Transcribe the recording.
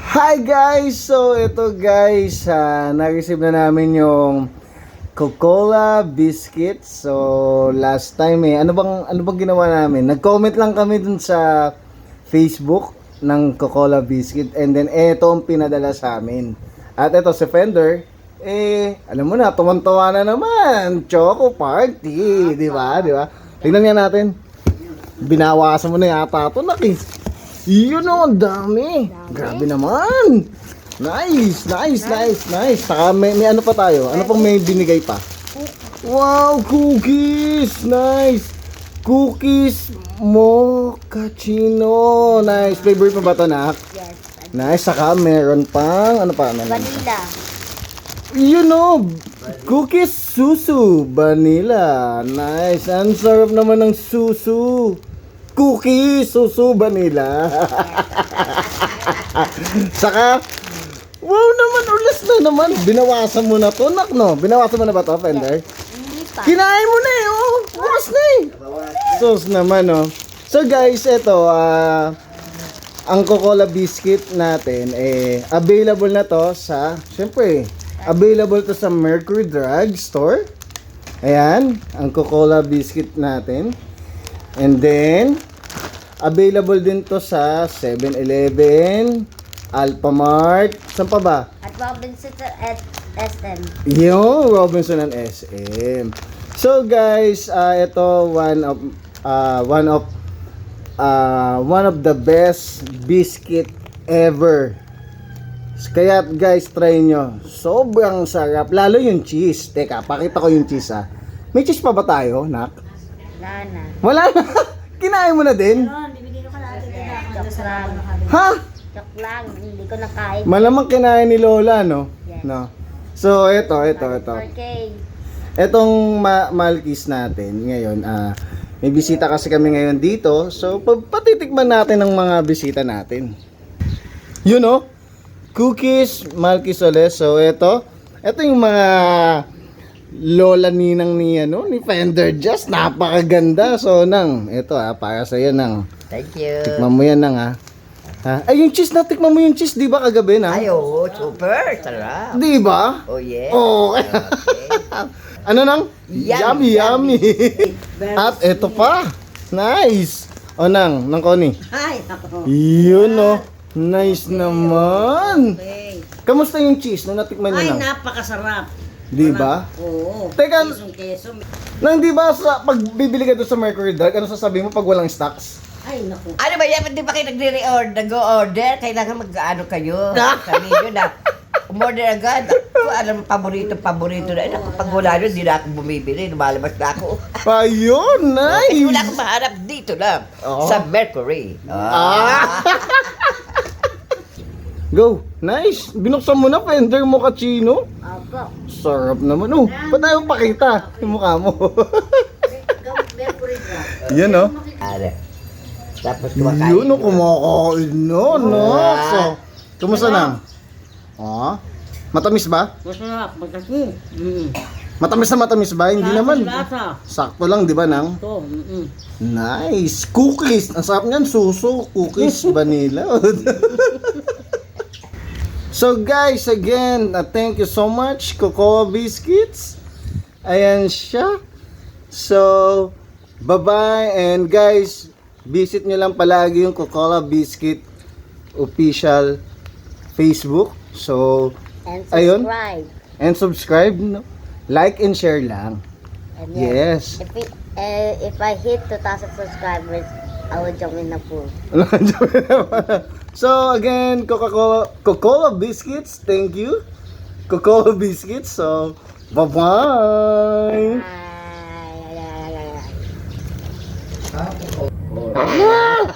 Hi guys! So ito guys, na-receive na namin yung Coca-Cola biscuits. So last time ano bang ginawa namin? Nag-comment lang kami dun sa Facebook ng Coca-Cola biscuit, and then ito ang pinadala sa amin. At ito si Fender, alam mo na, tuwan-tuwa na naman. Choco party, di ba? Di ba? Tingnan nga natin. Binawasan mo na yata ito, Naki. Yun o, ang dami. Grabe naman. Nice. Saka may ano pa tayo? Ano pang may binigay pa? Wow, cookies. Nice. Cookies mochaccino. Nice. Favorite mo ba ito, Nak? Yes. Nice. Saka meron pang, ano pa? Vanilla. Yun o, cookies susu. Vanilla. Nice. Ang sarap naman ng susu. Cookies, susu, vanilla. Saka, wow naman, ulas na naman. Binawasan mo na to, Nak, no? Binawasan mo na ba to, Fender? Hindi pa. Kinain mo na oh. Bukas na Sos naman, oh. So guys, ito, ang Coca-Cola biscuit natin, available na to sa, syempre, available to sa Mercury Drug Store. Ayan, ang Coca-Cola biscuit natin. And then, available din to sa 7-Eleven, Alphamart, saan pa ba? At Robinson at SM. Yung Robinson and SM. So guys, ito one of the best biscuit ever. Kaya guys, try nyo. Sobrang sarap. Lalo yung cheese. Teka, pakita ko yung cheese ha. May cheese pa ba tayo, Nak? Wala na. Wala na. Kinain mo na din? Joke lang. Ha? Joke lang. Hindi ko nakain. Malamang kinain ni Lola, no? Yes. No. So, ito. 4K. Etong Malkis natin ngayon, may bisita kasi kami ngayon dito. So, patitikman natin ng mga bisita natin. You know, cookies, Malkis ulit. So, ito yung mga lola ninang ni Fender Just. Napakaganda. So, Nang, ito para sa iyo, Nang. Thank you. Tikman mo yan, Nang, Ay, yung cheese na, tikman mo yung cheese, di ba kagabi, Nang? Ay, oo, super. Sarap. Di ba? Oh, yeah. Oh. Okay. Ano Nang? Yummy. At ito pa. Nice. O Nang Connie. Ay, ako. Yun Nice naman. Okay. Kamusta yung cheese nung natikman Ay, niyo, Nang? napakasarap. Di ba? Oo. Teka, Keso. Nang, di ba pag bibili ka doon sa Mercury Drug, ano sasabihin mo pag walang stocks? Ay, naku. Ano ba yan? Di ba kayo nag-order? Kailangan mag-ano kayo? Sabi nyo na, umorder agad. Kung alam, paborito na. Ay, naku, pag wala nyo, di na ako bumibili. Lumalabas na ako. Ayun, Kasi wala nice. akong mahanap dito lang. Oo. Sa Mercury. Go. Nice. Binuksan mo na, Fender mochaccino. Opo. Sarap naman. Ba't tayo pakita yung mukha mo? Yan Ano? Tapos kumakain. Yun kumakain no. So, kumusta na? Matamis ba? Masarap. Masarap. Matamis ba? Hindi naman. Lasa. Sakto lang, di ba, Nang? Ito. Nice. Cookies. Ang sarap niyan. Suso, cookies, vanilla. So guys, again, thank you so much, Cocoa Biscuits. Ayan siya. So, bye-bye. And guys, visit nyo lang palagi yung Coca-Cola Biscuit official Facebook. So, And ayun. subscribe. And subscribe, no? Like and share lang. And Yes. If I hit 2,000 subscribers, I will jump in the pool. So again, Coca-Cola Biscuits, thank you. Coca-Cola Biscuits, so bye-bye. Bye.